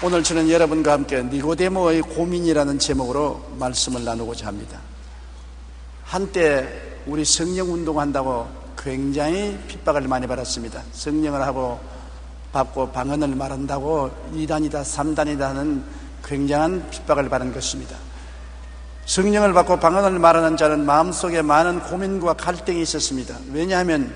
오늘 저는 여러분과 함께 니고데모의 고민이라는 제목으로 말씀을 나누고자 합니다. 한때 우리 성령 운동한다고 굉장히 핍박을 많이 받았습니다. 성령을 받고 방언을 말한다고 2단이다 3단이다 하는 굉장한 핍박을 받은 것입니다. 성령을 받고 방언을 말하는 자는 마음속에 많은 고민과 갈등이 있었습니다. 왜냐하면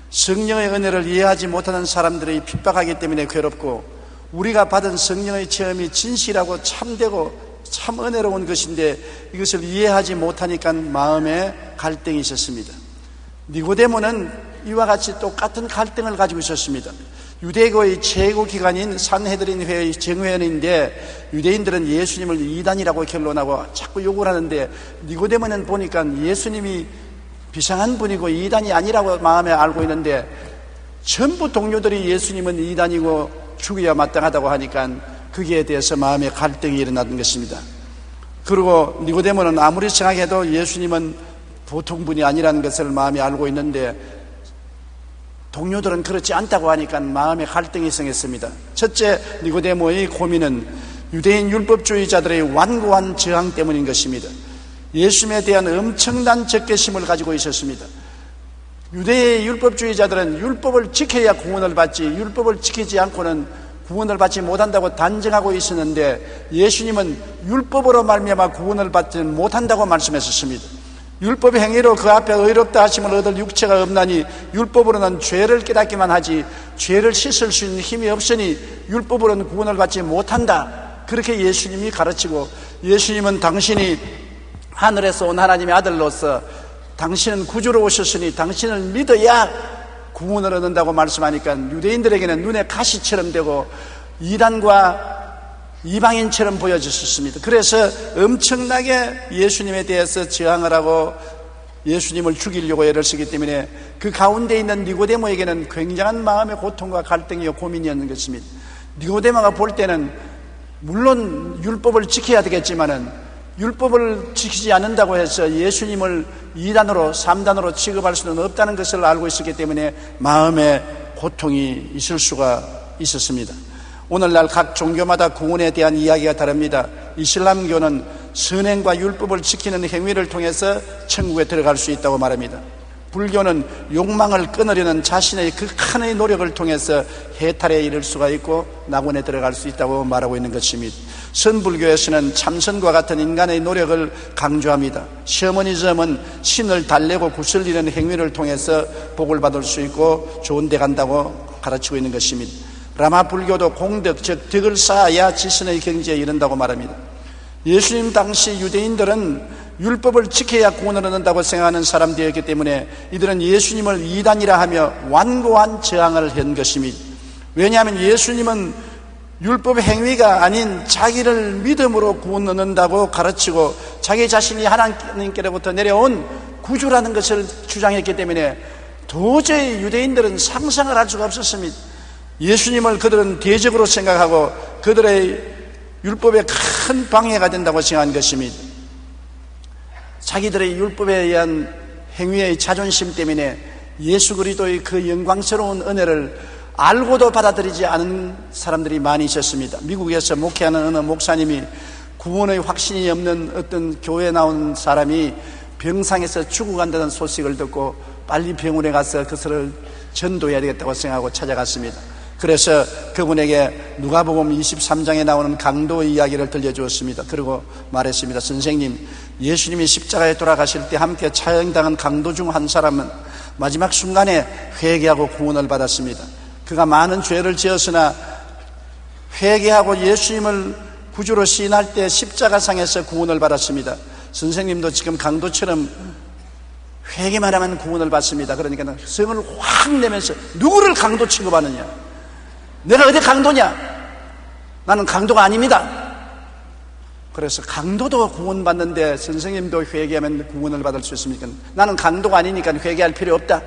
성령의 은혜를 이해하지 못하는 사람들이 핍박하기 때문에 괴롭고, 우리가 받은 성령의 체험이 진실하고 참되고 참 은혜로운 것인데 이것을 이해하지 못하니까 마음에 갈등이 있었습니다. 니고데모는 이와 같이 똑같은 갈등을 가지고 있었습니다. 유대교의 최고 기관인 산헤드린 회의 정회원인데 유대인들은 예수님을 이단이라고 결론하고 자꾸 욕을 하는데, 니고데모는 보니까 예수님이 비상한 분이고 이단이 아니라고 마음에 알고 있는데, 전부 동료들이 예수님은 이단이고 죽여야 마땅하다고 하니까 거기에 대해서 마음의 갈등이 일어나는 것입니다. 그리고 니고데모는 아무리 생각해도 예수님은 보통 분이 아니라는 것을 마음에 알고 있는데, 동료들은 그렇지 않다고 하니까 마음의 갈등이 생겼습니다. 첫째, 니고데모의 고민은 유대인 율법주의자들의 완고한 저항 때문인 것입니다. 예수님에 대한 엄청난 적개심을 가지고 있었습니다. 유대의 율법주의자들은 율법을 지켜야 구원을 받지, 율법을 지키지 않고는 구원을 받지 못한다고 단정하고 있었는데, 예수님은 율법으로 말미암아 구원을 받지 못한다고 말씀하셨습니다. 율법의 행위로 그 앞에 의롭다 하심을 얻을 육체가 없나니 율법으로는 죄를 깨닫기만 하지 죄를 씻을 수 있는 힘이 없으니 율법으로는 구원을 받지 못한다. 그렇게 예수님이 가르치고, 예수님은 당신이 하늘에서 온 하나님의 아들로서 당신은 구주로 오셨으니 당신을 믿어야 구원을 얻는다고 말씀하니까 유대인들에게는 눈에 가시처럼 되고 이단과 이방인처럼 보여졌습니다. 그래서 엄청나게 예수님에 대해서 저항을 하고 예수님을 죽이려고 애를 쓰기 때문에 그 가운데 있는 니고데모에게는 굉장한 마음의 고통과 갈등이요 고민이었는 것입니다. 니고데모가 볼 때는 물론 율법을 지켜야 되겠지만은 율법을 지키지 않는다고 해서 예수님을 2단으로 3단으로 취급할 수는 없다는 것을 알고 있었기 때문에 마음에 고통이 있을 수가 있었습니다. 오늘날 각 종교마다 구원에 대한 이야기가 다릅니다. 이슬람교는 선행과 율법을 지키는 행위를 통해서 천국에 들어갈 수 있다고 말합니다. 불교는 욕망을 끊으려는 자신의 극한의 노력을 통해서 해탈에 이를 수가 있고 낙원에 들어갈 수 있다고 말하고 있는 것입니다. 선불교에서는 참선과 같은 인간의 노력을 강조합니다. 셔머니즘은 신을 달래고 구슬리는 행위를 통해서 복을 받을 수 있고 좋은 데 간다고 가르치고 있는 것입니다. 라마 불교도 공덕, 즉 덕을 쌓아야 지선의 경지에 이른다고 말합니다. 예수님 당시 유대인들은 율법을 지켜야 구원을 얻는다고 생각하는 사람들이었기 때문에 이들은 예수님을 이단이라 하며 완고한 저항을 한 것입니다. 왜냐하면 예수님은 율법 행위가 아닌 자기를 믿음으로 구원 얻는다고 가르치고 자기 자신이 하나님께로부터 내려온 구주라는 것을 주장했기 때문에 도저히 유대인들은 상상을 할 수가 없었습니다. 예수님을 그들은 대적으로 생각하고 그들의 율법에 큰 방해가 된다고 생각한 것입니다. 자기들의 율법에 의한 행위의 자존심 때문에 예수 그리스도의 그 영광스러운 은혜를 알고도 받아들이지 않은 사람들이 많이 있었습니다. 미국에서 목회하는 어느 목사님이 구원의 확신이 없는 어떤 교회에 나온 사람이 병상에서 죽어간다는 소식을 듣고 빨리 병원에 가서 그것을 전도해야 되겠다고 생각하고 찾아갔습니다. 그래서 그분에게 누가복음 23장에 나오는 강도의 이야기를 들려주었습니다. 그리고 말했습니다. 선생님, 예수님이 십자가에 돌아가실 때 함께 처형당한 강도 중 한 사람은 마지막 순간에 회개하고 구원을 받았습니다. 그가 많은 죄를 지었으나 회개하고 예수님을 구주로 시인할 때 십자가상에서 구원을 받았습니다. 선생님도 지금 강도처럼 회개만 하면 구원을 받습니다. 그러니까 성을 확 내면서 누구를 강도 취급하느냐? 내가 어디 강도냐? 나는 강도가 아닙니다. 그래서 강도도 구원받는데 선생님도 회개하면 구원을 받을 수 있습니까? 나는 강도가 아니니까 회개할 필요 없다.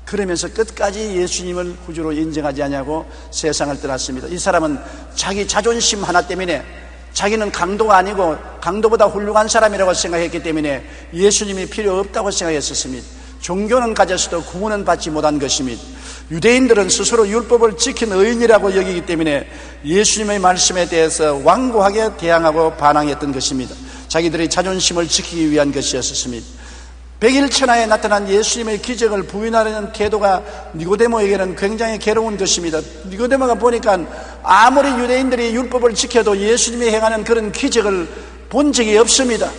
그러면서 끝까지 예수님을 구주로 인정하지 않냐고 세상을 떠났습니다. 이 사람은 자기 자존심 하나 때문에 자기는 강도가 아니고 강도보다 훌륭한 사람이라고 생각했기 때문에 예수님이 필요 없다고 생각했었습니다. 종교는 가졌어도 구원은 받지 못한 것입니다. 유대인들은 스스로 율법을 지킨 의인이라고 여기기 때문에 예수님의 말씀에 대해서 완고하게 대항하고 반항했던 것입니다. 자기들의 자존심을 지키기 위한 것이었습니다. 백일천하에 나타난 예수님의 기적을 부인하려는 태도가 니고데모에게는 굉장히 괴로운 것입니다. 니고데모가 보니까 아무리 유대인들이 율법을 지켜도 예수님이 행하는 그런 기적을 본 적이 없습니다.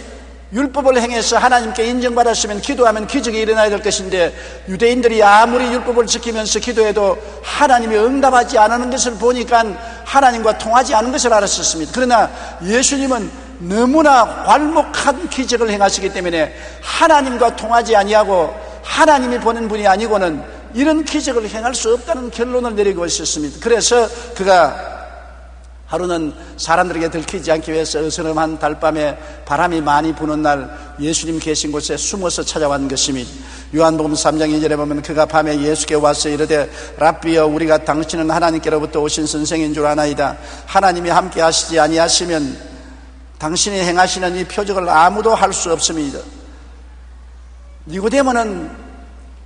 율법을 행해서 하나님께 인정받았으면 기도하면 기적이 일어나야 될 것인데, 유대인들이 아무리 율법을 지키면서 기도해도 하나님이 응답하지 않는 것을 보니까 하나님과 통하지 않은 것을 알았었습니다. 그러나 예수님은 너무나 괄목한 기적을 행하시기 때문에 하나님과 통하지 아니하고 하나님이 보는 분이 아니고는 이런 기적을 행할 수 없다는 결론을 내리고 있었습니다. 그래서 그가 하루는 사람들에게 들키지 않기 위해서 어스름한 달밤에 바람이 많이 부는 날 예수님 계신 곳에 숨어서 찾아왔는 것입니다. 요한복음 3장 2절에 보면 그가 밤에 예수께 와서 이르되 랍비여, 우리가 당신은 하나님께로부터 오신 선생인 줄 아나이다. 하나님이 함께 하시지 아니하시면 당신이 행하시는 이 표적을 아무도 할 수 없습니다. 니고데모는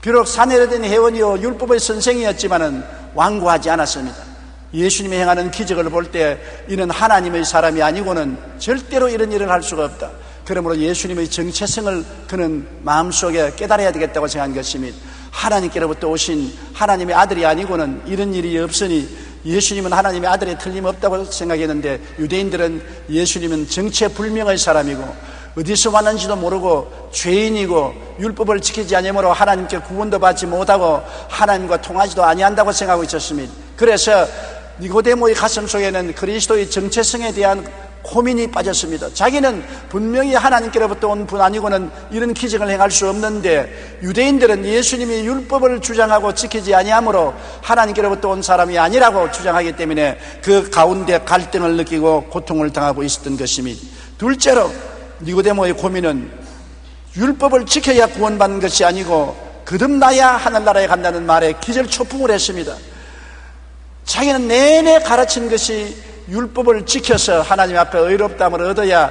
비록 산에 된 회원이요 율법의 선생이었지만은 완고하지 않았습니다. 예수님이 행하는 기적을 볼 때 이는 하나님의 사람이 아니고는 절대로 이런 일을 할 수가 없다. 그러므로 예수님의 정체성을 그는 마음속에 깨달아야 되겠다고 생각한 것입니다. 하나님께로부터 오신 하나님의 아들이 아니고는 이런 일이 없으니 예수님은 하나님의 아들에 틀림없다고 생각했는데, 유대인들은 예수님은 정체불명의 사람이고 어디서 왔는지도 모르고 죄인이고 율법을 지키지 아니므로 하나님께 구원도 받지 못하고 하나님과 통하지도 아니한다고 생각하고 있었습니다. 그래서 니고데모의 가슴 속에는 그리스도의 정체성에 대한 고민이 빠졌습니다. 자기는 분명히 하나님께로부터 온 분 아니고는 이런 기적을 행할 수 없는데, 유대인들은 예수님이 율법을 주장하고 지키지 아니하므로 하나님께로부터 온 사람이 아니라고 주장하기 때문에 그 가운데 갈등을 느끼고 고통을 당하고 있었던 것입니다. 둘째로 니고데모의 고민은 율법을 지켜야 구원받는 것이 아니고 거듭나야 하늘나라에 간다는 말에 기절초풍을 했습니다. 자기는 내내 가르친 것이 율법을 지켜서 하나님 앞에 의롭다함을 얻어야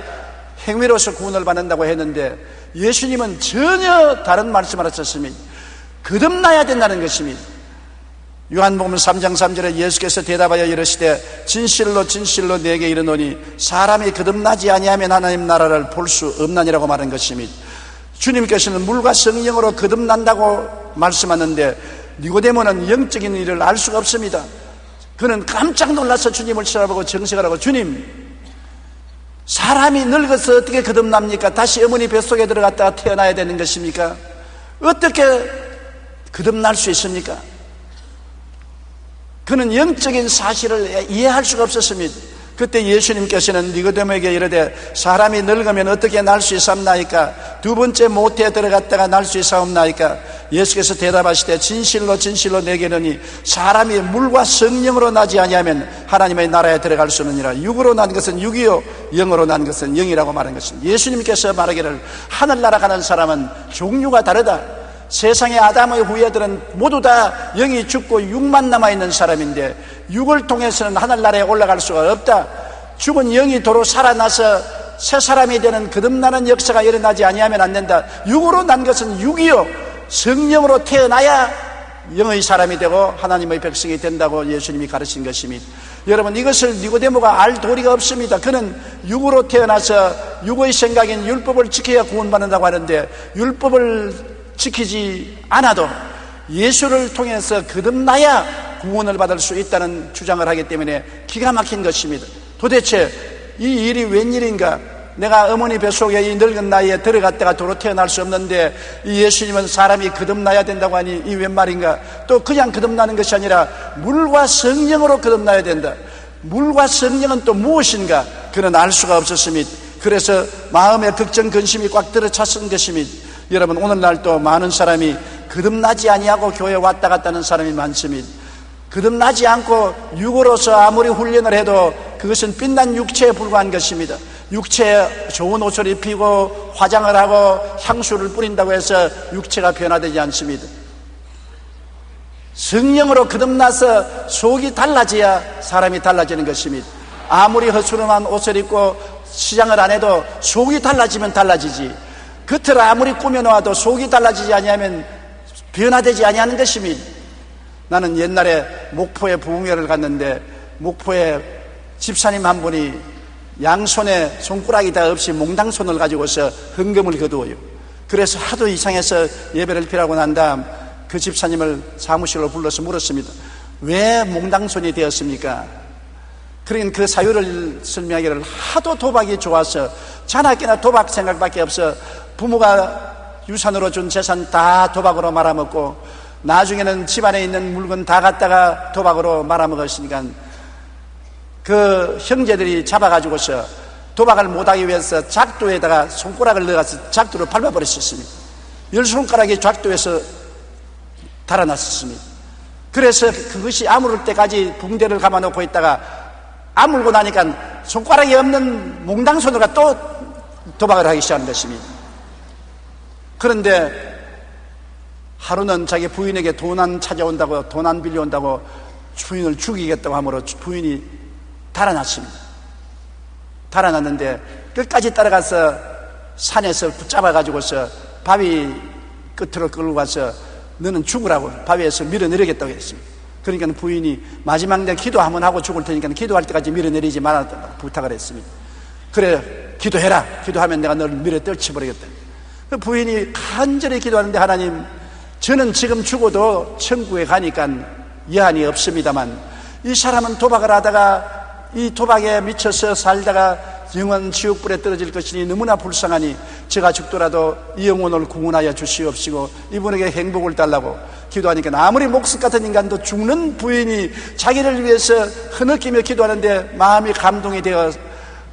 행위로서 구원을 받는다고 했는데, 예수님은 전혀 다른 말씀을 하셨습니다. 거듭나야 된다는 것입니다. 요한복음 3장 3절에 예수께서 대답하여 이르시되 진실로 진실로 내게 이르노니 사람이 거듭나지 아니하면 하나님 나라를 볼 수 없나니라고 말한 것입니다. 주님께서는 물과 성령으로 거듭난다고 말씀하는데 니고데모는 영적인 일을 알 수가 없습니다. 그는 깜짝 놀라서 주님을 쳐다보고 정색을 하고, 주님, 사람이 늙어서 어떻게 거듭납니까? 다시 어머니 뱃속에 들어갔다가 태어나야 되는 것입니까? 어떻게 거듭날 수 있습니까? 그는 영적인 사실을 이해할 수가 없었습니다. 그때 예수님께서는 니고데모에게 이르되 사람이 늙으면 어떻게 날 수 있사옵나이까? 두 번째 모태에 들어갔다가 날 수 있사옵나이까? 예수께서 대답하시되 진실로 진실로 내게 이르노니 사람이 물과 성령으로 나지 아니하면 하나님의 나라에 들어갈 수 없느니라. 육으로 난 것은 육이요 영으로 난 것은 영이라고 말한 것입니다. 예수님께서 말하기를 하늘나라 가는 사람은 종류가 다르다. 세상의 아담의 후예들은 모두 다 영이 죽고 육만 남아있는 사람인데 육을 통해서는 하늘나라에 올라갈 수가 없다. 죽은 영이 도로 살아나서 새 사람이 되는 거듭나는 역사가 일어나지 아니하면 안 된다. 육으로 난 것은 육이요 성령으로 태어나야 영의 사람이 되고 하나님의 백성이 된다고 예수님이 가르친 것입니다. 여러분, 이것을 니고데모가 알 도리가 없습니다. 그는 육으로 태어나서 육의 생각인 율법을 지켜야 구원받는다고 하는데, 율법을 지키지 않아도 예수를 통해서 거듭나야 구원을 받을 수 있다는 주장을 하기 때문에 기가 막힌 것입니다. 도대체 이 일이 웬일인가? 내가 어머니 뱃속에 이 늙은 나이에 들어갔다가 도로 태어날 수 없는데 이 예수님은 사람이 거듭나야 된다고 하니 이 웬 말인가? 또 그냥 거듭나는 것이 아니라 물과 성령으로 거듭나야 된다. 물과 성령은 또 무엇인가? 그는 알 수가 없었습니다. 그래서 마음에 걱정 근심이 꽉 들어찼은 것입니다. 여러분, 오늘날 또 많은 사람이 거듭나지 아니하고 교회에 왔다 갔다 하는 사람이 많습니다. 거듭나지 않고 육으로서 아무리 훈련을 해도 그것은 빛난 육체에 불과한 것입니다. 육체에 좋은 옷을 입히고 화장을 하고 향수를 뿌린다고 해서 육체가 변화되지 않습니다. 성령으로 거듭나서 속이 달라져야 사람이 달라지는 것입니다. 아무리 허술한 옷을 입고 시장을 안 해도 속이 달라지면 달라지지, 겉을 아무리 꾸며놓아도 속이 달라지지 아니하면 변화되지 아니하는 것입니다. 나는 옛날에 목포에 부흥회를 갔는데 목포에 집사님 한 분이 양손에 손가락이 다 없이 몽당손을 가지고서 헌금을 거두어요. 그래서 하도 이상해서 예배를 피하고 난 다음 그 집사님을 사무실로 불러서 물었습니다. 왜 몽당손이 되었습니까? 그러니까 그 사유를 설명하기를 하도 도박이 좋아서 자나깨나 도박 생각밖에 없어 부모가 유산으로 준 재산 다 도박으로 말아먹고 나중에는 집안에 있는 물건 다 갖다가 도박으로 말아먹었으니까 그 형제들이 잡아가지고서 도박을 못하기 위해서 작두에다가 손가락을 넣어서 작두로 밟아버렸었습니다. 10손가락이 작두에서 달아났었습니다. 그래서 그것이 아무를 때까지 붕대를 감아놓고 있다가 아물고 나니까 손가락이 없는 몽당손으로 또 도박을 하기 시작한 것입니다. 그런데 하루는 자기 부인에게 돈 안 찾아온다고, 돈 안 빌려온다고 부인을 죽이겠다고 하므로 부인이 달아났습니다. 달아났는데 끝까지 따라가서 산에서 붙잡아가지고서 바위 끝으로 끌고 가서 너는 죽으라고 바위에서 밀어내리겠다고 했습니다. 그러니까 부인이 마지막 날 기도 한번 하고 죽을 테니까 기도할 때까지 밀어내리지 말아달라고 부탁을 했습니다. 그래, 기도해라. 기도하면 내가 너를 밀어 떨쳐버리겠다. 부인이 간절히 기도하는데 하나님, 저는 지금 죽어도 천국에 가니까 여한이 없습니다만 이 사람은 도박을 하다가 이 도박에 미쳐서 살다가 영원 지옥불에 떨어질 것이니 너무나 불쌍하니 제가 죽더라도 이 영혼을 구원하여 주시옵시고 이분에게 행복을 달라고 기도하니까 아무리 목숨 같은 인간도 죽는 부인이 자기를 위해서 흐느끼며 기도하는데 마음이 감동이 되어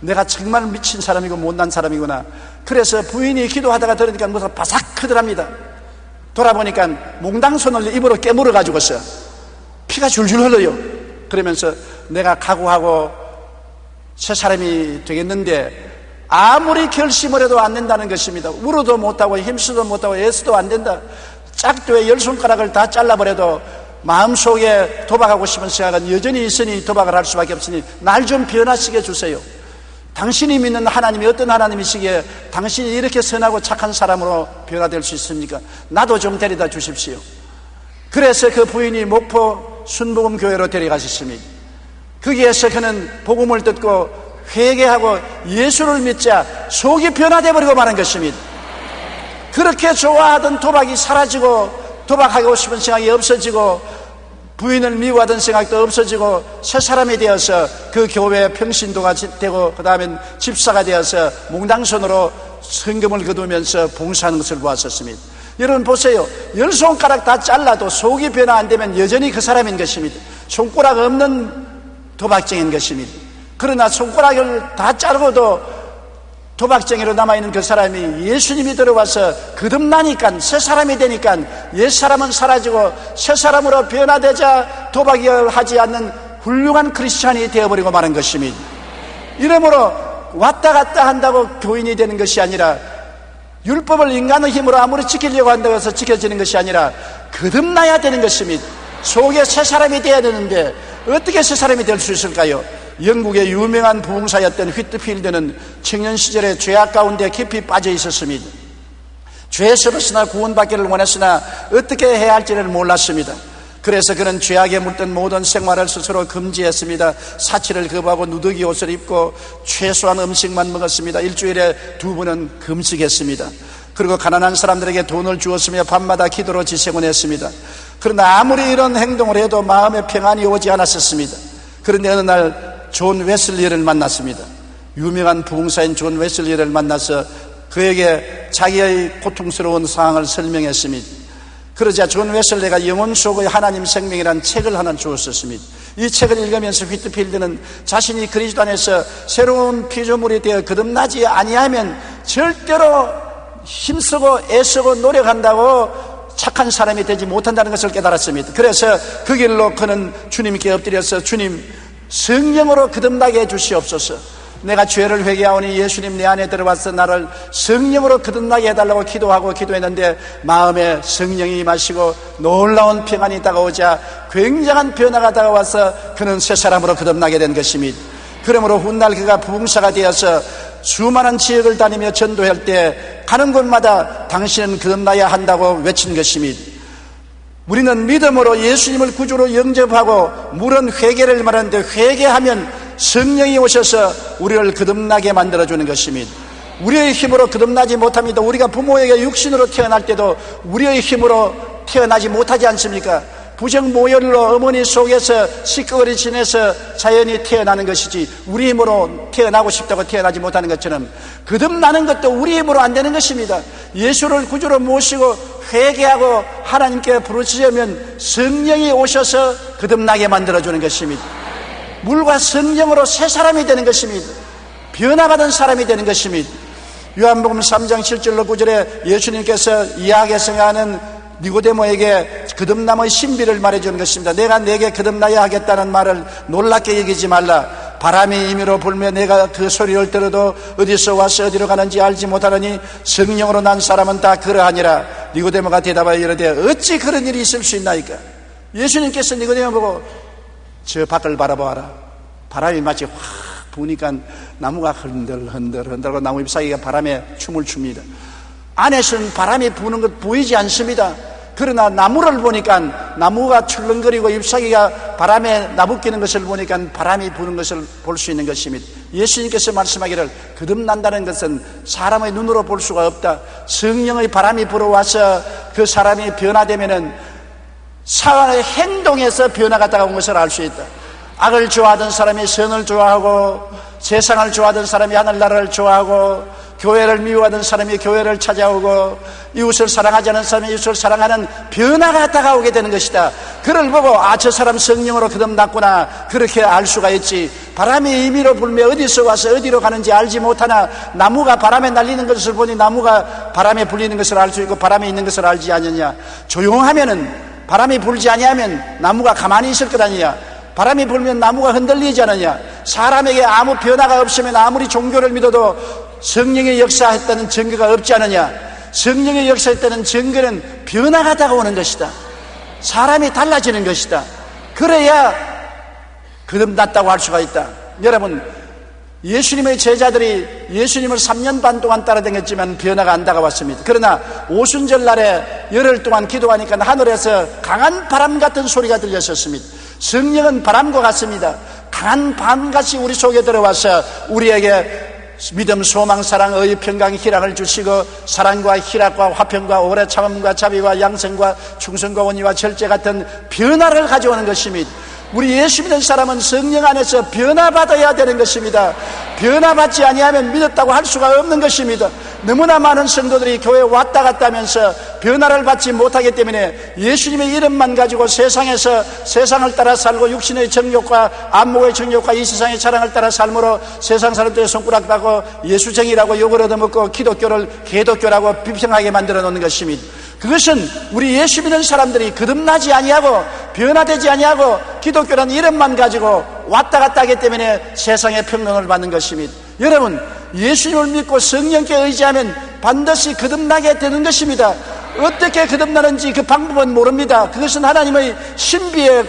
내가 정말 미친 사람이고 못난 사람이구나. 그래서 부인이 기도하다가 들으니까 무슨 바삭 크더랍니다. 돌아보니까 몽당손을 입으로 깨물어 가지고서 피가 줄줄 흘러요. 그러면서 내가 각오하고 새 사람이 되겠는데 아무리 결심을 해도 안 된다는 것입니다. 울어도 못하고 힘쓰도 못하고 애써도 안 된다. 짝두에 10손가락을 다 잘라버려도 마음속에 도박하고 싶은 생각은 여전히 있으니 도박을 할 수밖에 없으니 날 좀 변화시켜 주세요. 당신이 믿는 하나님이 어떤 하나님이시기에 당신이 이렇게 선하고 착한 사람으로 변화될 수 있습니까? 나도 좀 데려다 주십시오. 그래서 그 부인이 목포 순복음교회로 데려가셨습니다. 거기에서 그는 복음을 듣고 회개하고 예수를 믿자 속이 변화되어 버리고 마는 것입니다. 그렇게 좋아하던 도박이 사라지고 도박하고 싶은 생각이 없어지고 부인을 미워하던 생각도 없어지고 새 사람이 되어서 그 교회 평신도가 되고 그 다음엔 집사가 되어서 몽당손으로 헌금을 거두면서 봉사하는 것을 보았었습니다. 여러분 보세요. 10손가락 다 잘라도 속이 변화 안 되면 여전히 그 사람인 것입니다. 손가락 없는 도박쟁이인 것입니다. 그러나 손가락을 다 자르고도 도박쟁이로 남아있는 그 사람이 예수님이 들어와서 거듭나니까 새 사람이 되니까 옛 사람은 사라지고 새 사람으로 변화되자 도박이 하지 않는 훌륭한 크리스찬이 되어버리고 마는 것입니다. 이러므로 왔다 갔다 한다고 교인이 되는 것이 아니라 율법을 인간의 힘으로 아무리 지키려고 한다고 해서 지켜지는 것이 아니라 거듭나야 되는 것입니다. 속에 새 사람이 되어야 되는데 어떻게 새 사람이 될 수 있을까요? 영국의 유명한 부흥사였던 휘트필드는 청년 시절에 죄악 가운데 깊이 빠져 있었습니다. 죄스럽으나 구원받기를 원했으나 어떻게 해야 할지를 몰랐습니다. 그래서 그는 죄악에 물든 모든 생활을 스스로 금지했습니다. 사치를 거부하고 누더기 옷을 입고 최소한 음식만 먹었습니다. 일주일에 2번은 금식했습니다. 그리고 가난한 사람들에게 돈을 주었으며 밤마다 기도로 지새곤 했습니다. 그러나 아무리 이런 행동을 해도 마음에 평안이 오지 않았었습니다. 그런데 어느 날 존 웨슬리를 만났습니다. 유명한 부흥사인 존 웨슬리를 만나서 그에게 자기의 고통스러운 상황을 설명했습니다. 그러자 존 웨슬리가 영혼 속의 하나님 생명이라는 책을 하나 주었었습니다. 이 책을 읽으면서 휘트필드는 자신이 그리스도 안에서 새로운 피조물이 되어 거듭나지 아니하면 절대로 힘쓰고 애쓰고 노력한다고 착한 사람이 되지 못한다는 것을 깨달았습니다. 그래서 그 길로 그는 주님께 엎드려서 주님 성령으로 거듭나게 해주시옵소서. 내가 죄를 회개하오니 예수님 내 안에 들어와서 나를 성령으로 거듭나게 해달라고 기도했는데 마음에 성령이 임하시고 놀라운 평안이 다가오자 굉장한 변화가 다가와서 그는 새 사람으로 거듭나게 된 것입니다. 그러므로 훗날 그가 부흥사가 되어서 수많은 지역을 다니며 전도할 때 가는 곳마다 당신은 거듭나야 한다고 외친 것입니다. 우리는 믿음으로 예수님을 구주로 영접하고 물은 회개를 말하는데 회개하면 성령이 오셔서 우리를 거듭나게 만들어주는 것입니다. 우리의 힘으로 거듭나지 못합니다. 우리가 부모에게 육신으로 태어날 때도 우리의 힘으로 태어나지 못하지 않습니까? 부정모혈로 어머니 속에서 시꺼리 지내서 자연히 태어나는 것이지 우리 힘으로 태어나고 싶다고 태어나지 못하는 것처럼 거듭나는 것도 우리 힘으로 안 되는 것입니다. 예수를 구주로 모시고 회개하고 하나님께 부르짖으면 성령이 오셔서 거듭나게 만들어주는 것입니다. 물과 성령으로 새 사람이 되는 것입니다. 변화받은 사람이 되는 것입니다. 요한복음 3장 7절로 9절에 예수님께서 이야기에서 하는 니고데모에게 거듭남의 신비를 말해주는 것입니다. 내가 내게 거듭나야 하겠다는 말을 놀랍게 여기지 말라. 바람이 임의로 불며 내가 그 소리를 들어도 어디서 와서 어디로 가는지 알지 못하느니 성령으로 난 사람은 다 그러하니라. 니고데모가 대답하여 이르되 어찌 그런 일이 있을 수 있나이까? 예수님께서 니고데모 보고 저 밖을 바라보아라. 바람이 마치 확 부니까 나무가 흔들흔들하고 나무 잎사귀가 바람에 춤을 춥니다. 안에서는 바람이 부는 것 보이지 않습니다. 그러나 나무를 보니까 나무가 출렁거리고 잎사귀가 바람에 나부끼는 것을 보니까 바람이 부는 것을 볼 수 있는 것입니다. 예수님께서 말씀하기를 거듭난다는 것은 사람의 눈으로 볼 수가 없다. 성령의 바람이 불어와서 그 사람이 변화되면은 사람의 행동에서 변화가 다가온 것을 알 수 있다. 악을 좋아하던 사람이 선을 좋아하고 세상을 좋아하던 사람이 하늘나라를 좋아하고 교회를 미워하던 사람이 교회를 찾아오고 이웃을 사랑하지 않는 사람이 이웃을 사랑하는 변화가 다가오게 되는 것이다. 그를 보고 저 사람 성령으로 거듭났구나 그렇게 알 수가 있지. 바람이 임의로 불며 어디서 와서 어디로 가는지 알지 못하나 나무가 바람에 날리는 것을 보니 나무가 바람에 불리는 것을 알 수 있고 바람에 있는 것을 알지 않느냐. 조용하면은 바람이 불지 아니하면 나무가 가만히 있을 것 아니냐. 바람이 불면 나무가 흔들리지 않느냐. 사람에게 아무 변화가 없으면 아무리 종교를 믿어도 성령의 역사했다는 증거가 없지 않느냐. 성령의 역사했다는 증거는 변화가 다가오는 것이다. 사람이 달라지는 것이다. 그래야 거듭났다고 할 수가 있다. 여러분, 예수님의 제자들이 예수님을 3년 반 동안 따라다녔지만 변화가 안 다가왔습니다. 그러나 오순절 날에 열흘 동안 기도하니까 하늘에서 강한 바람 같은 소리가 들렸었습니다. 성령은 바람과 같습니다. 강한 바람같이 우리 속에 들어와서 우리에게 믿음, 소망, 사랑, 의의, 평강, 희락을 주시고 사랑과 희락과 화평과 오래 참음과 자비와 양성과 충성과 온유와 절제 같은 변화를 가져오는 것입니다. 우리 예수 믿는 사람은 성령 안에서 변화받아야 되는 것입니다. 변화받지 아니하면 믿었다고 할 수가 없는 것입니다. 너무나 많은 성도들이 교회에 왔다 갔다 하면서 변화를 받지 못하기 때문에 예수님의 이름만 가지고 세상에서 세상을 따라 살고 육신의 정욕과 안목의 정욕과 이 세상의 자랑을 따라 삶으로 세상 사람들의 손가락 따고 예수쟁이라고 욕을 얻어먹고 기독교를 개독교라고 비평하게 만들어 놓는 것입니다. 그것은 우리 예수 믿는 사람들이 거듭나지 아니하고 변화되지 아니하고 기독교라는 이름만 가지고 왔다 갔다 하기 때문에 세상의 평론을 받는 것입니다. 여러분, 예수님을 믿고 성령께 의지하면 반드시 거듭나게 되는 것입니다. 어떻게 거듭나는지 그 방법은 모릅니다. 그것은 하나님의 신비에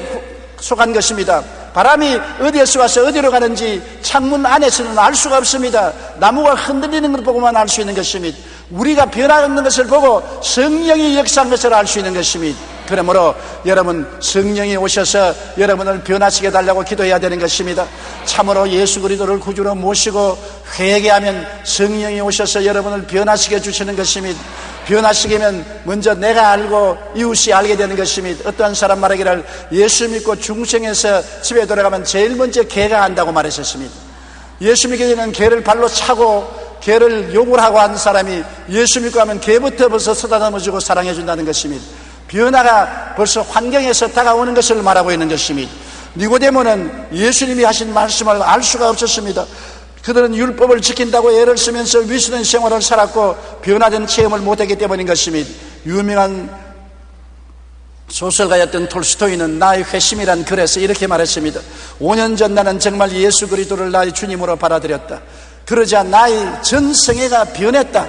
속한 것입니다. 바람이 어디에서 와서 어디로 가는지 창문 안에서는 알 수가 없습니다. 나무가 흔들리는 걸 보고만 알 수 있는 것입니다. 우리가 변화하는 것을 보고 성령이 역사한 것을 알 수 있는 것입니다. 그러므로 여러분, 성령이 오셔서 여러분을 변화시켜 달라고 기도해야 되는 것입니다. 참으로 예수 그리스도를 구주로 모시고 회개하면 성령이 오셔서 여러분을 변화시켜 주시는 것입니다. 변화시키면 먼저 내가 알고 이웃이 알게 되는 것입니다. 어떠한 사람 말하기를 예수 믿고 중생에서 집에 돌아가면 제일 먼저 개가 한다고 말했었습니다. 예수 믿게 되면 개를 발로 차고 개를 욕을 하고 하는 사람이 예수 믿고 하면 개부터 벌써 쓰다듬어주고 사랑해 준다는 것입니다. 변화가 벌써 환경에서 다가오는 것을 말하고 있는 것입니다. 니고데모는 예수님이 하신 말씀을 알 수가 없었습니다. 그들은 율법을 지킨다고 애를 쓰면서 위선한 생활을 살았고 변화된 체험을 못했기 때문인 것입니다. 유명한 소설가였던 톨스토이는 나의 회심이란 글에서 이렇게 말했습니다. 5년 전 나는 정말 예수 그리스도를 나의 주님으로 받아들였다. 그러자 나의 전성애가 변했다.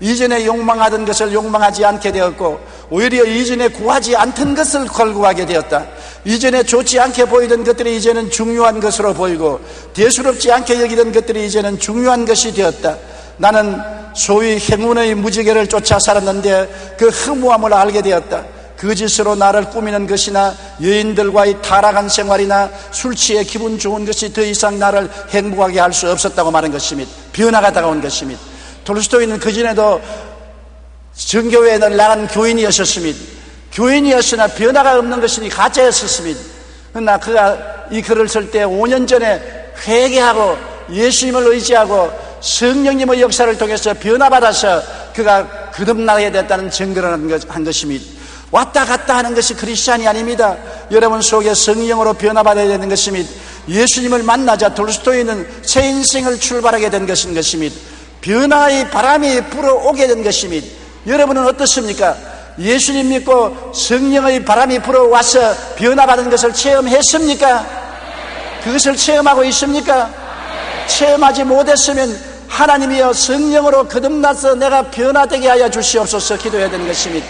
이전에 욕망하던 것을 욕망하지 않게 되었고 오히려 이전에 구하지 않던 것을 걸구하게 되었다. 이전에 좋지 않게 보이던 것들이 이제는 중요한 것으로 보이고 대수롭지 않게 여기던 것들이 이제는 중요한 것이 되었다. 나는 소위 행운의 무지개를 쫓아 살았는데 그 허무함을 알게 되었다. 거짓으로 나를 꾸미는 것이나 여인들과의 타락한 생활이나 술 취해 기분 좋은 것이 더 이상 나를 행복하게 할 수 없었다고 말한 것입니다. 변화가 다가온 것입니다. 톨스토이는 그전에도 정교회에 나간 교인이었습니다. 교인이었으나 변화가 없는 것이니 가짜였습니다. 그러나 그가 이 글을 쓸 때 5년 전에 회개하고 예수님을 의지하고 성령님의 역사를 통해서 변화받아서 그가 거듭나게 됐다는 증거를 한 것입니다. 왔다 갔다 하는 것이 크리스찬이 아닙니다. 여러분 속에 성령으로 변화받아야 되는 것입니다. 예수님을 만나자 톨스토이는 새 인생을 출발하게 된 것입니다. 변화의 바람이 불어오게 된 것입니다. 여러분은 어떻습니까? 예수님 믿고 성령의 바람이 불어와서 변화받은 것을 체험했습니까? 그것을 체험하고 있습니까? 체험하지 못했으면 하나님이여 성령으로 거듭나서 내가 변화되게 하여 주시옵소서 기도해야 되는 것입니다.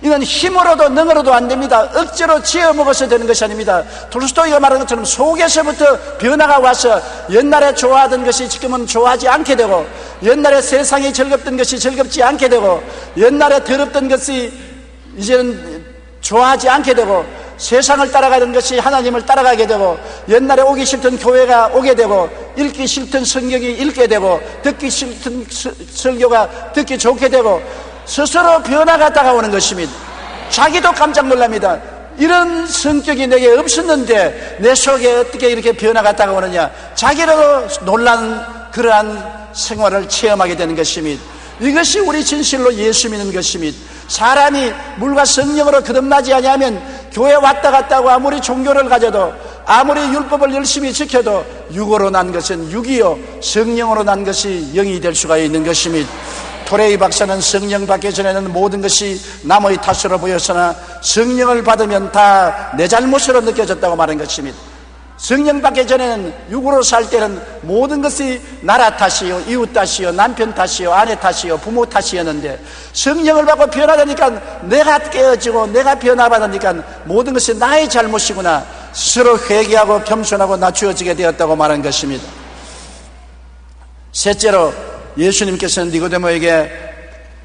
이건 힘으로도 능으로도 안 됩니다. 억지로 지어먹어서 되는 것이 아닙니다. 톨스토이가 말한 것처럼 속에서부터 변화가 와서 옛날에 좋아하던 것이 지금은 좋아하지 않게 되고, 옛날에 세상이 즐겁던 것이 즐겁지 않게 되고, 옛날에 더럽던 것이 이제는 좋아하지 않게 되고, 세상을 따라가던 것이 하나님을 따라가게 되고, 옛날에 오기 싫던 교회가 오게 되고, 읽기 싫던 성경이 읽게 되고, 듣기 싫던 설교가 듣기 좋게 되고, 스스로 변화가 다가오는 것입니다. 자기도 깜짝 놀랍니다. 이런 성격이 내게 없었는데 내 속에 어떻게 이렇게 변화가 다가오느냐. 자기도 놀란 그러한 생활을 체험하게 되는 것입니다. 이것이 우리 진실로 예수 믿는 것입니다. 사람이 물과 성령으로 거듭나지 아니하면 교회 왔다 갔다 하고 아무리 종교를 가져도 아무리 율법을 열심히 지켜도 육으로 난 것은 육이요 성령으로 난 것이 영이 될 수가 있는 것입니다. 토레이 박사는 성령 받기 전에는 모든 것이 남의 탓으로 보였으나 성령을 받으면 다 내 잘못으로 느껴졌다고 말한 것입니다. 성령 받기 전에는 육으로 살 때는 모든 것이 나라 탓이요, 이웃 탓이요, 남편 탓이요, 아내 탓이요, 부모 탓이었는데 성령을 받고 변화되니까 내가 깨어지고 내가 변화받으니까 모든 것이 나의 잘못이구나 스스로 회개하고 겸손하고 낮추어지게 되었다고 말한 것입니다. 셋째로 예수님께서는 니고데모에게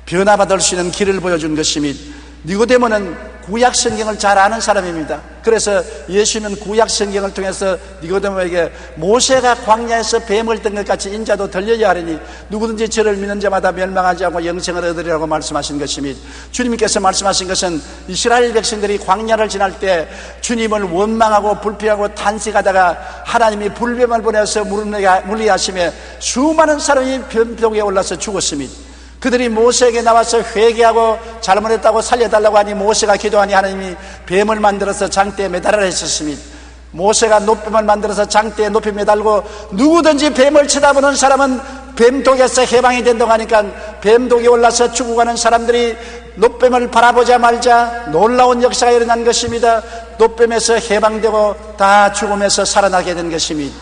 변화받을 수 있는 길을 보여준 것입니다. 니고데모는 구약 성경을 잘 아는 사람입니다. 그래서 예수님은 구약 성경을 통해서 니고데모에게 모세가 광야에서 뱀을 뜬 것 같이 인자도 들려야 하리니 누구든지 저를 믿는 자마다 멸망하지 않고 영생을 얻으리라고 말씀하신 것입니다. 주님께서 말씀하신 것은 이스라엘 백성들이 광야를 지날 때 주님을 원망하고 불평하고 탄식하다가 하나님이 불뱀을 보내서 물리하심에 수많은 사람이 변덕에 올라서 죽었습니다. 그들이 모세에게 나와서 회개하고 잘못했다고 살려달라고 하니 모세가 기도하니 하나님이 뱀을 만들어서 장대에 매달으라 했었습니다. 모세가 노뱀을 만들어서 장대에 높이 매달고 누구든지 뱀을 쳐다보는 사람은 뱀독에서 해방이 된다고 하니까 뱀독이 올라서 죽어가는 사람들이 노뱀을 바라보자 말자 놀라운 역사가 일어난 것입니다. 노뱀에서 해방되고 다 죽음에서 살아나게 된 것입니다.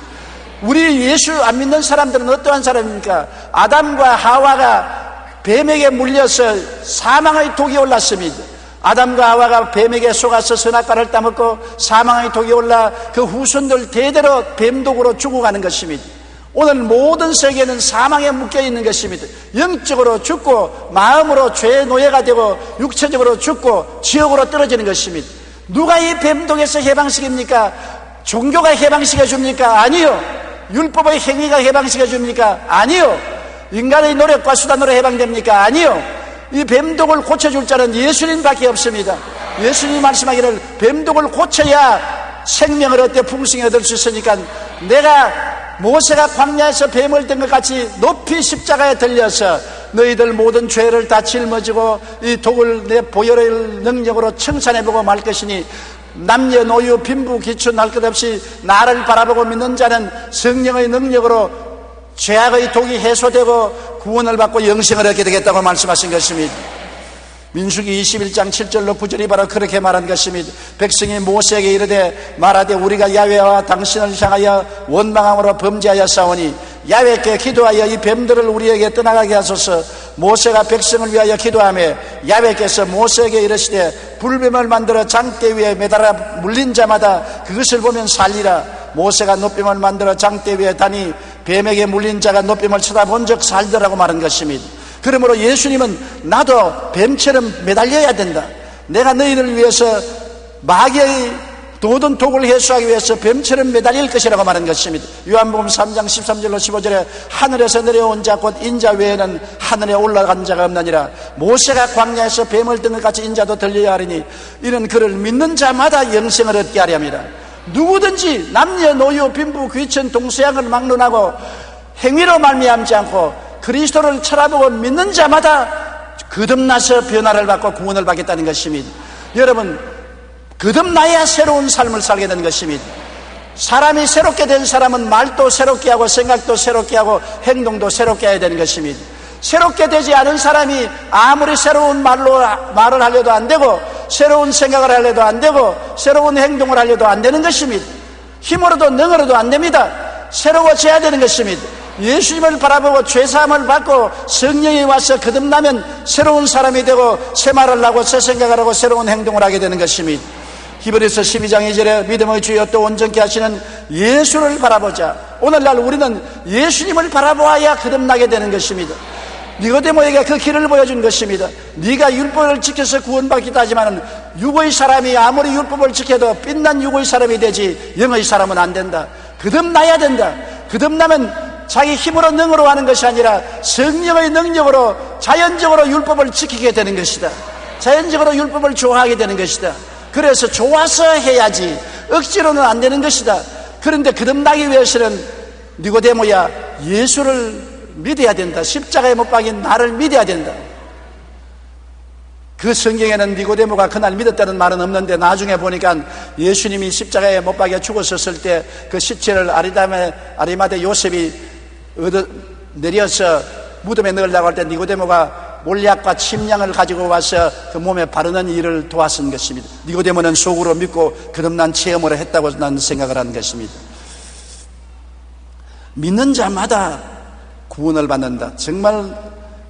우리 예수 안 믿는 사람들은 어떠한 사람입니까? 아담과 하와가 뱀에게 물려서 사망의 독이 올랐습니다. 아담과 하와가 뱀에게 속아서 선악과를 따먹고 사망의 독이 올라 그 후손들 대대로 뱀독으로 죽어가는 것입니다. 오늘 모든 세계는 사망에 묶여있는 것입니다. 영적으로 죽고 마음으로 죄의 노예가 되고 육체적으로 죽고 지옥으로 떨어지는 것입니다. 누가 이 뱀독에서 해방시킵니까? 종교가 해방시켜줍니까? 아니요. 율법의 행위가 해방시켜줍니까? 아니요. 인간의 노력과 수단으로 해방됩니까? 아니요. 이 뱀독을 고쳐줄 자는 예수님밖에 없습니다. 예수님이 말씀하기를 뱀독을 고쳐야 생명을 얻되 풍성히 얻을 수 있으니까 내가 모세가 광야에서 뱀을 든 것 같이 높이 십자가에 들려서 너희들 모든 죄를 다 짊어지고 이 독을 내 보혈의 능력으로 청산해보고 말 것이니 남녀노유 빈부 기춘 할 것 없이 나를 바라보고 믿는 자는 성령의 능력으로 죄악의 독이 해소되고 구원을 받고 영생을 얻게 되겠다고 말씀하신 것입니다. 민수기 21장 7절로 9절이 바로 그렇게 말한 것입니다. 백성이 모세에게 이르되 말하되 우리가 야훼와 당신을 향하여 원망함으로 범죄하여 싸우니 야훼께 기도하여 이 뱀들을 우리에게 떠나가게 하소서. 모세가 백성을 위하여 기도하며 야훼께서 모세에게 이르시되 불뱀을 만들어 장대 위에 매달아 물린 자마다 그것을 보면 살리라. 모세가 노뱀을 만들어 장대 위에 다니 뱀에게 물린 자가 노뱀을 쳐다본 적 살더라고 말한 것입니다. 그러므로 예수님은 나도 뱀처럼 매달려야 된다. 내가 너희를 위해서 마귀의 모든 독을 해소하기 위해서 뱀처럼 매달릴 것이라고 말한 것입니다. 요한복음 3장 13절로 15절에 하늘에서 내려온 자 곧 인자 외에는 하늘에 올라간 자가 없나니라. 모세가 광야에서 뱀을 든 것 같이 인자도 들려야 하리니 이는 그를 믿는 자마다 영생을 얻게 하려 합니다. 누구든지 남녀 노유 빈부 귀천 동서양을 막론하고 행위로 말미암지 않고 그리스도를 쳐다보고 믿는 자마다 거듭나서 변화를 받고 구원을 받겠다는 것입니다. 여러분, 거듭나야 새로운 삶을 살게 되는 것입니다. 사람이 새롭게 된 사람은 말도 새롭게 하고 생각도 새롭게 하고 행동도 새롭게 해야 되는 것입니다. 새롭게 되지 않은 사람이 아무리 새로운 말을 하려도 안 되고 새로운 생각을 하려도 안 되고 새로운 행동을 하려도 안 되는 것입니다. 힘으로도 능으로도 안 됩니다. 새로워져야 되는 것입니다. 예수님을 바라보고 죄사함을 받고 성령이 와서 거듭나면 새로운 사람이 되고 새 말을 하고 새 생각을 하고 새로운 행동을 하게 되는 것입니다. 히브리서 12장 2절에 믿음의 주여 또 온전케 하시는 예수를 바라보자. 오늘날 우리는 예수님을 바라보아야 거듭나게 되는 것입니다. 니고데모에게 그 길을 보여준 것입니다. 네가 율법을 지켜서 구원받기도 하지만 육의 사람이 아무리 율법을 지켜도 빛난 육의 사람이 되지 영의 사람은 안 된다. 거듭나야 된다. 거듭나면 자기 힘으로 능으로 하는 것이 아니라 성령의 능력으로 자연적으로 율법을 지키게 되는 것이다. 자연적으로 율법을 좋아하게 되는 것이다. 그래서 좋아서 해야지 억지로는 안 되는 것이다. 그런데 거듭나기 위해서는 니고데모야, 예수를 믿어야 된다. 십자가에 못 박인 나를 믿어야 된다. 그 성경에는 니고데모가 그날 믿었다는 말은 없는데 나중에 보니까 예수님이 십자가에 못 박여 죽었을 때 그 시체를 아리마대 요셉이 내려서 무덤에 넣으려고 할 때 니고데모가 몰약과 침량을 가지고 와서 그 몸에 바르는 일을 도왔은 것입니다. 니고데모는 속으로 믿고 거듭난 체험을 했다고 나는 생각을 하는 것입니다. 믿는 자마다 구원을 받는다. 정말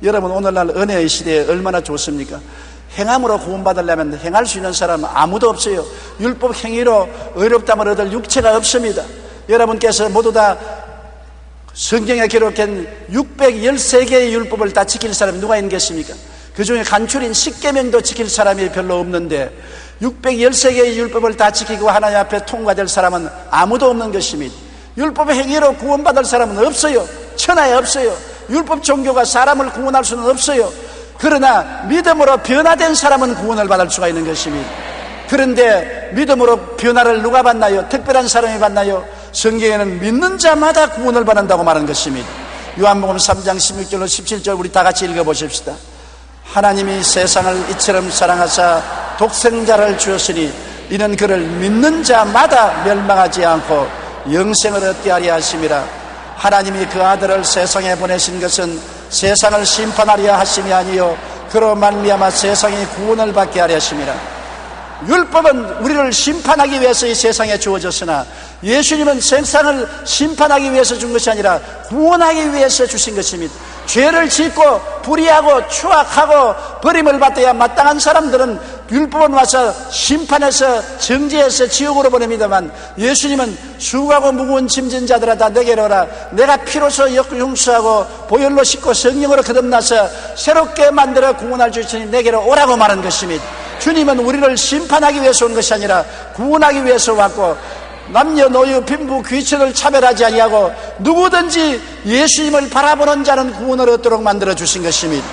여러분, 오늘날 은혜의 시대에 얼마나 좋습니까? 행함으로 구원받으려면 행할 수 있는 사람은 아무도 없어요. 율법 행위로 의롭다함을 얻을 육체가 없습니다. 여러분께서 모두 다 성경에 기록한 613개의 율법을 다 지킬 사람이 누가 있는 것입니까? 그 중에 간출인 10계명도 지킬 사람이 별로 없는데 613개의 율법을 다 지키고 하나님 앞에 통과될 사람은 아무도 없는 것입니다. 율법의 행위로 구원받을 사람은 없어요. 천하에 없어요. 율법 종교가 사람을 구원할 수는 없어요. 그러나 믿음으로 변화된 사람은 구원을 받을 수가 있는 것입니다. 그런데 믿음으로 변화를 누가 받나요? 특별한 사람이 받나요? 성경에는 믿는 자마다 구원을 받는다고 말한 것입니다. 요한복음 3장 16절로 17절 우리 다 같이 읽어보십시다. 하나님이 세상을 이처럼 사랑하사 독생자를 주었으니 이는 그를 믿는 자마다 멸망하지 않고 영생을 얻게 하려 하심이라. 하나님이 그 아들을 세상에 보내신 것은 세상을 심판하려 하심이 아니요 그로 말미암아 세상이 구원을 받게 하려 하심이라. 율법은 우리를 심판하기 위해서 이 세상에 주어졌으나 예수님은 세상을 심판하기 위해서 준 것이 아니라 구원하기 위해서 주신 것입니다. 죄를 짓고 불의하고 추악하고 버림을 받아야 마땅한 사람들은 율법은 와서 심판해서 정죄해서 지옥으로 보냅니다만 예수님은 수고하고 무거운 짐진 자들아 다 내게로 오라. 내가 피로서 용서하고 보혈로 씻고 성령으로 거듭나서 새롭게 만들어 구원할 수 있으니 내게로 오라고 말한 것입니다. 주님은 우리를 심판하기 위해서 온 것이 아니라 구원하기 위해서 왔고 남녀 노유 빈부 귀천을 차별하지 아니하고 누구든지 예수님을 바라보는 자는 구원을 얻도록 만들어 주신 것입니다.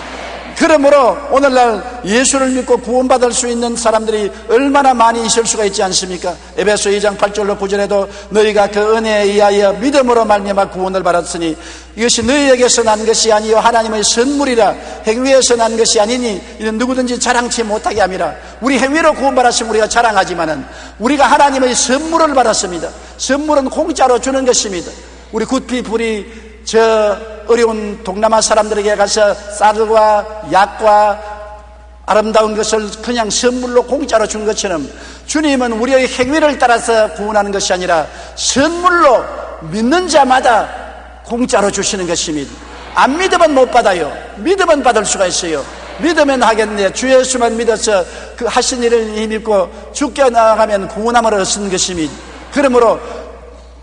그러므로 오늘날 예수를 믿고 구원받을 수 있는 사람들이 얼마나 많이 있을 수가 있지 않습니까? 에베소 2장 8절로 9절에도 너희가 그 은혜에 의하여 믿음으로 말미암아 구원을 받았으니 이것이 너희에게서 난 것이 아니요 하나님의 선물이라. 행위에서 난 것이 아니니 이는 누구든지 자랑치 못하게 함이라. 우리 행위로 구원받았으면 우리가 자랑하지만은 우리가 하나님의 선물을 받았습니다. 선물은 공짜로 주는 것입니다. 우리 굿피 불이 저 어려운 동남아 사람들에게 가서 쌀과 약과 아름다운 것을 그냥 선물로 공짜로 준 것처럼 주님은 우리의 행위를 따라서 구원하는 것이 아니라 선물로 믿는 자마다 공짜로 주시는 것입니다. 안 믿으면 못 받아요. 믿으면 받을 수가 있어요. 믿으면 하겠네. 주 예수만 믿어서 그 하신 일을 믿고 죽게 나아가면 구원함을 얻는 것입니다. 그러므로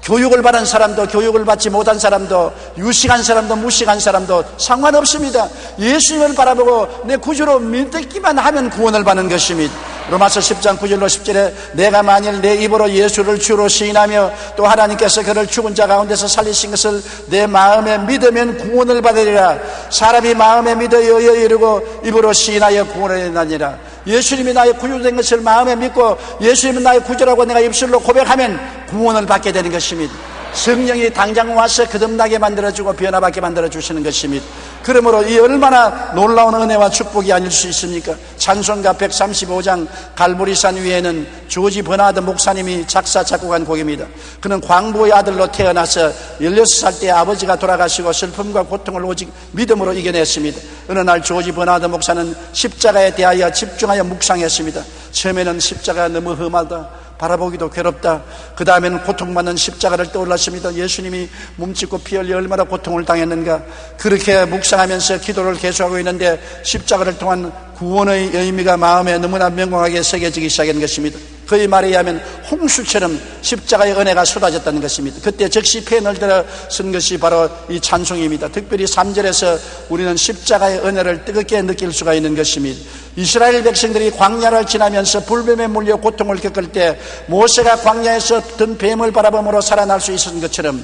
교육을 받은 사람도 교육을 받지 못한 사람도 유식한 사람도 무식한 사람도 상관없습니다. 예수님을 바라보고 내 구주로 믿기만 하면 구원을 받는 것입니다. 로마서 10장 9절로 10절에 내가 만일 내 입으로 예수를 주로 시인하며 또 하나님께서 그를 죽은 자 가운데서 살리신 것을 내 마음에 믿으면 구원을 받으리라. 사람이 마음에 믿어 이르고 입으로 시인하여 구원을 얻으리라. 예수님이 나의 구주된 것을 마음에 믿고 예수님은 나의 구주라고 내가 입술로 고백하면 구원을 받게 되는 것입니다. 성령이 당장 와서 거듭나게 만들어주고 변화받게 만들어주시는 것입니다. 그러므로 이 얼마나 놀라운 은혜와 축복이 아닐 수 있습니까? 찬송가 135장 갈보리산 위에는 조지 버나드 목사님이 작사 작곡한 곡입니다. 그는 광부의 아들로 태어나서 16살 때 아버지가 돌아가시고 슬픔과 고통을 오직 믿음으로 이겨냈습니다. 어느 날 조지 버나드 목사는 십자가에 대하여 집중하여 묵상했습니다. 처음에는 십자가가 너무 험하다, 바라보기도 괴롭다. 그 다음에는 고통받는 십자가를 떠올랐습니다. 예수님이 몸짓고 피 흘려 얼마나 고통을 당했는가. 그렇게 묵상하면서 기도를 계속하고 있는데 십자가를 통한 구원의 의미가 마음에 너무나 명확하게 새겨지기 시작한 것입니다. 그의 말에 의하면 홍수처럼 십자가의 은혜가 쏟아졌다는 것입니다. 그때 즉시 펜을 들어 쓴 것이 바로 이 찬송입니다. 특별히 3절에서 우리는 십자가의 은혜를 뜨겁게 느낄 수가 있는 것입니다. 이스라엘 백성들이 광야를 지나면서 불뱀에 물려 고통을 겪을 때 모세가 광야에서 든 뱀을 바라봄으로 살아날 수 있었던 것처럼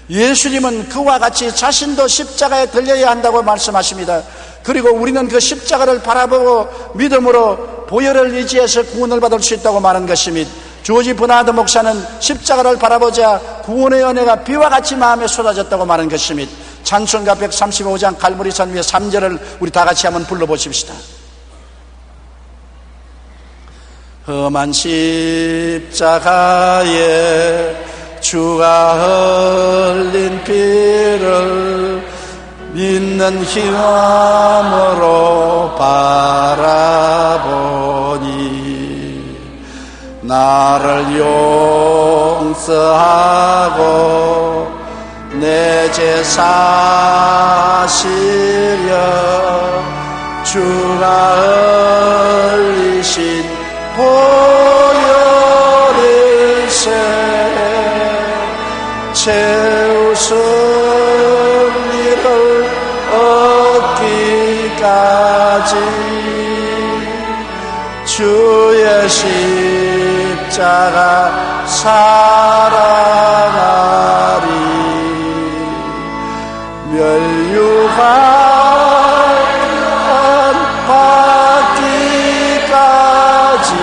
예수님은 그와 같이 자신도 십자가에 들려야 한다고 말씀하십니다. 그리고 우리는 그 십자가를 바라보고 믿음으로 보혈을 의지해서 구원을 받을 수 있다고 말한 것입니다. 조지 버나드 목사는 십자가를 바라보자 구원의 은혜가 비와 같이 마음에 쏟아졌다고 말한 것입니다. 찬송가 135장 갈보리산 위에 3절을 우리 다 같이 한번 불러보십시다. 험한 십자가에 주가 흘린 피를 믿는 힘으로 바라보니 나를 용서하고 내 죄 사시려 주가 흘리신 보혈일세 최후 승리를 얻기까지 주의 십자가 살아가리. 멸류관 받기까지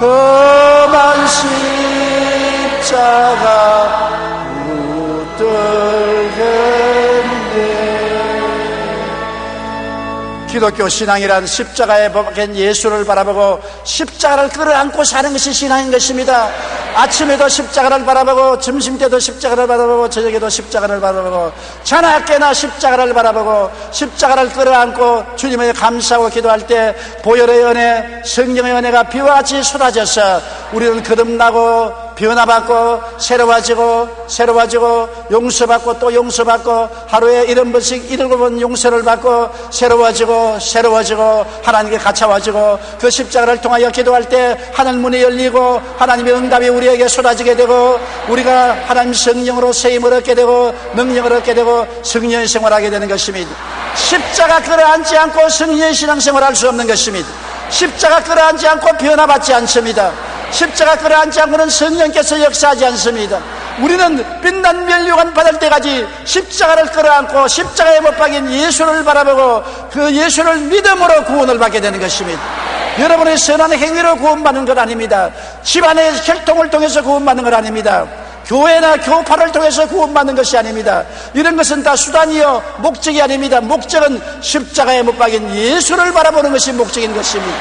험한 십자가 기독교 신앙이란 십자가에 박힌 예수를 바라보고 십자가를 끌어안고 사는 것이 신앙인 것입니다. 아침에도 십자가를 바라보고 점심때도 십자가를 바라보고 저녁에도 십자가를 바라보고 자나깨나 십자가를 바라보고 십자가를 끌어안고 주님을 감사하고 기도할 때 보혈의 은혜, 성령의 은혜가 비와 같이 쏟아져서 우리는 거듭나고 변화받고 새로워지고 용서받고 또 용서받고 하루에 7번씩 7번 용서를 받고 새로워지고 하나님께 갇혀와지고 그 십자가를 통하여 기도할 때 하늘 문이 열리고 하나님의 응답이 우리에게 쏟아지게 되고 우리가 하나님 성령으로 세임을 얻게 되고 능력을 얻게 되고 성령의 생활하게 되는 것입니다. 십자가 끌어안지 않고 성령의 신앙생활을 할 수 없는 것입니다. 십자가 끌어안지 않고 변화받지 않습니다. 십자가 끌어안지 않고는 성령께서 역사하지 않습니다. 우리는 빛난 멸류관 받을 때까지 십자가를 끌어안고 십자가에 못 박인 예수를 바라보고 그 예수를 믿음으로 구원을 받게 되는 것입니다. 여러분의 선한 행위로 구원받는 것 아닙니다. 집안의 혈통을 통해서 구원받는 것 아닙니다. 교회나 교파를 통해서 구원받는 것이 아닙니다. 이런 것은 다 수단이요 목적이 아닙니다. 목적은 십자가에 못 박인 예수를 바라보는 것이 목적인 것입니다.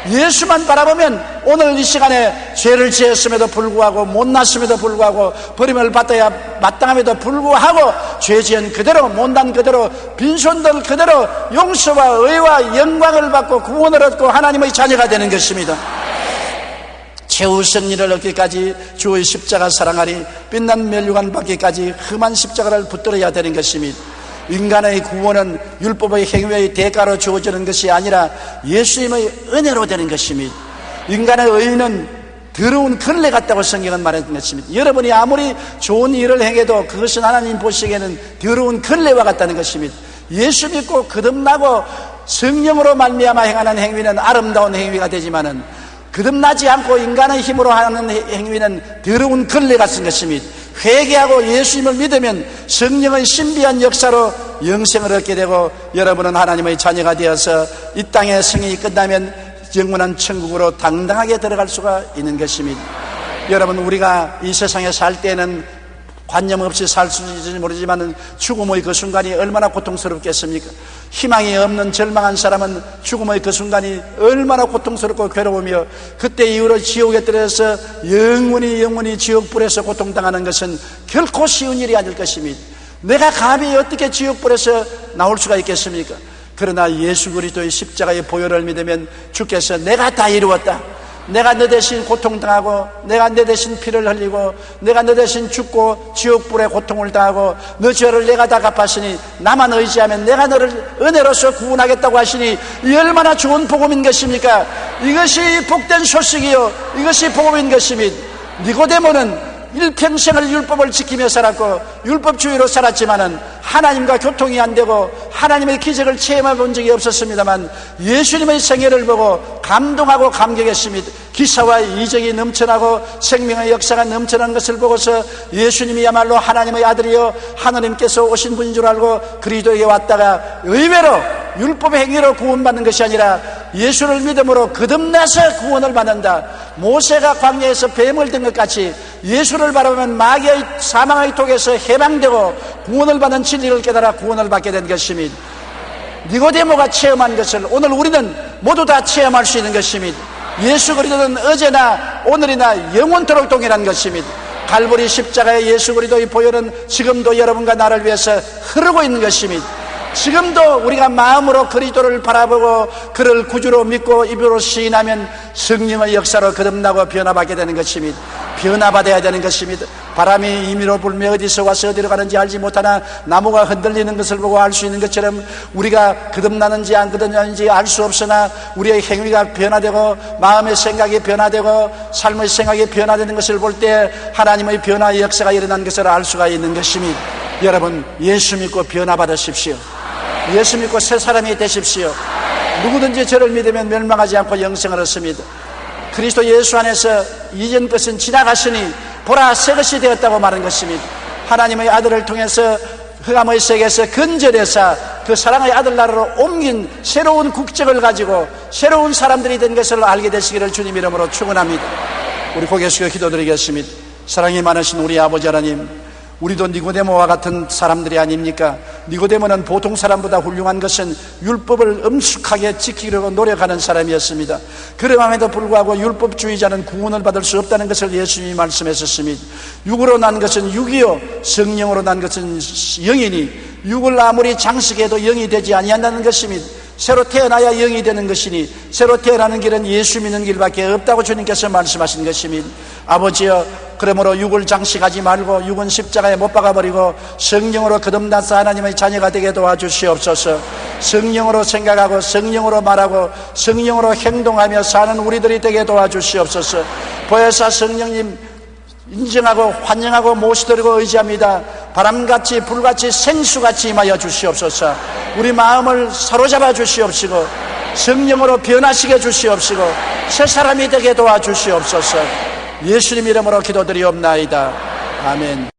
예수만 바라보면 오늘 이 시간에 죄를 지었음에도 불구하고 못났음에도 불구하고 버림을 받아야 마땅함에도 불구하고 죄 지은 그대로 못난 그대로 빈손들 그대로 용서와 의와 영광을 받고 구원을 얻고 하나님의 자녀가 되는 것입니다. 최후 승리를 얻기까지 주의 십자가 사랑하리 빛난 멸류관 받기까지 험한 십자가를 붙들어야 되는 것입니다. 인간의 구원은 율법의 행위의 대가로 주어지는 것이 아니라 예수님의 은혜로 되는 것입니다. 인간의 의는 더러운 걸레 같다고 성경은 말하는 것입니다. 여러분이 아무리 좋은 일을 행해도 그것은 하나님 보시기에는 더러운 걸레와 같다는 것입니다. 예수 믿고 거듭나고 성령으로 말미암아 행하는 행위는 아름다운 행위가 되지만은 거듭나지 않고 인간의 힘으로 하는 행위는 더러운 걸레 같은 것입니다. 회개하고 예수님을 믿으면 성령의 신비한 역사로 영생을 얻게 되고 여러분은 하나님의 자녀가 되어서 이 땅의 생이 끝나면 영원한 천국으로 당당하게 들어갈 수가 있는 것입니다. 여러분, 우리가 이 세상에 살 때는 관념 없이 살 수 있을지 모르지만 죽음의 그 순간이 얼마나 고통스럽겠습니까? 희망이 없는 절망한 사람은 죽음의 그 순간이 얼마나 고통스럽고 괴로우며 그때 이후로 지옥에 떨어져서 영원히 지옥불에서 고통당하는 것은 결코 쉬운 일이 아닐 것입니다. 내가 감히 어떻게 지옥불에서 나올 수가 있겠습니까? 그러나 예수 그리스도의 십자가의 보혈을 믿으면 주께서 내가 다 이루었다, 내가 너 대신 고통당하고 내가 너 대신 피를 흘리고 내가 너 대신 죽고 지옥불에 고통을 당하고 너 죄를 내가 다 갚았으니 나만 의지하면 내가 너를 은혜로서 구원하겠다고 하시니 이 얼마나 좋은 복음인 것입니까? 이것이 복된 소식이요, 이것이 복음인 것입니다. 니고데모는 일평생을 율법을 지키며 살았고 율법주의로 살았지만은 하나님과 교통이 안 되고 하나님의 기적을 체험해 본 적이 없었습니다만 예수님의 생애를 보고 감동하고 감격했습니다. 기사와 이적이 넘쳐나고 생명의 역사가 넘쳐난 것을 보고서 예수님이야말로 하나님의 아들이요 하나님께서 오신 분인 줄 알고 그리스도에게 왔다가 의외로 율법의 행위로 구원받는 것이 아니라 예수를 믿음으로 거듭나서 구원을 받는다. 모세가 광야에서 뱀을 든 것 같이 예수를 바라보면 마귀의 사망의 독에서 해방되고 구원을 받는 진리를 깨달아 구원을 받게 된 것입니다. 니고데모가 체험한 것을 오늘 우리는 모두 다 체험할 수 있는 것입니다. 예수 그리스도는 어제나 오늘이나 영원토록 동일한 것입니다. 갈보리 십자가의 예수 그리스도의 보혈은 지금도 여러분과 나를 위해서 흐르고 있는 것입니다. 지금도 우리가 마음으로 그리스도를 바라보고 그를 구주로 믿고 입으로 시인하면 성령의 역사로 거듭나고 변화받게 되는 것입니다. 변화받아야 되는 것입니다. 바람이 임의로 불며 어디서 와서 어디로 가는지 알지 못하나 나무가 흔들리는 것을 보고 알 수 있는 것처럼 우리가 거듭나는지 안 거듭나는지 알 수 없으나 우리의 행위가 변화되고 마음의 생각이 변화되고 삶의 생각이 변화되는 것을 볼 때 하나님의 변화의 역사가 일어난 것을 알 수가 있는 것입니다. 여러분, 예수 믿고 변화받으십시오. 예수 믿고 새 사람이 되십시오. 누구든지 저를 믿으면 멸망하지 않고 영생을 얻습니다. 그리스도 예수 안에서 이전 것은 지나갔으니 보라 새 것이 되었다고 말한 것입니다. 하나님의 아들을 통해서 흑암의 세계에서 건져내사 그 사랑의 아들 나라로 옮긴 새로운 국적을 가지고 새로운 사람들이 된 것을 알게 되시기를 주님 이름으로 축원합니다. 우리 고개 숙여 기도드리겠습니다. 사랑이 많으신 우리 아버지 하나님, 우리도 니고데모와 같은 사람들이 아닙니까? 니고데모는 보통 사람보다 훌륭한 것은 율법을 엄숙하게 지키려고 노력하는 사람이었습니다. 그럼에도 불구하고 율법주의자는 구원을 받을 수 없다는 것을 예수님이 말씀하셨습니다. 육으로 난 것은 육이요 성령으로 난 것은 영이니 육을 아무리 장식해도 영이 되지 아니한다는 것입니다. 새로 태어나야 영이 되는 것이니 새로 태어나는 길은 예수 믿는 길밖에 없다고 주님께서 말씀하신 것입니다. 아버지여, 그러므로 육을 장식하지 말고 육은 십자가에 못 박아버리고 성령으로 거듭나서 하나님의 자녀가 되게 도와주시옵소서. 성령으로 생각하고 성령으로 말하고 성령으로 행동하며 사는 우리들이 되게 도와주시옵소서. 보혜사 성령님 인정하고 환영하고 모시드리고 의지합니다. 바람같이 불같이 생수같이 임하여 주시옵소서. 우리 마음을 사로잡아 주시옵시고 성령으로 변화시켜 주시옵시고 새 사람이 되게 도와주시옵소서. 예수님 이름으로 기도드리옵나이다. 아멘.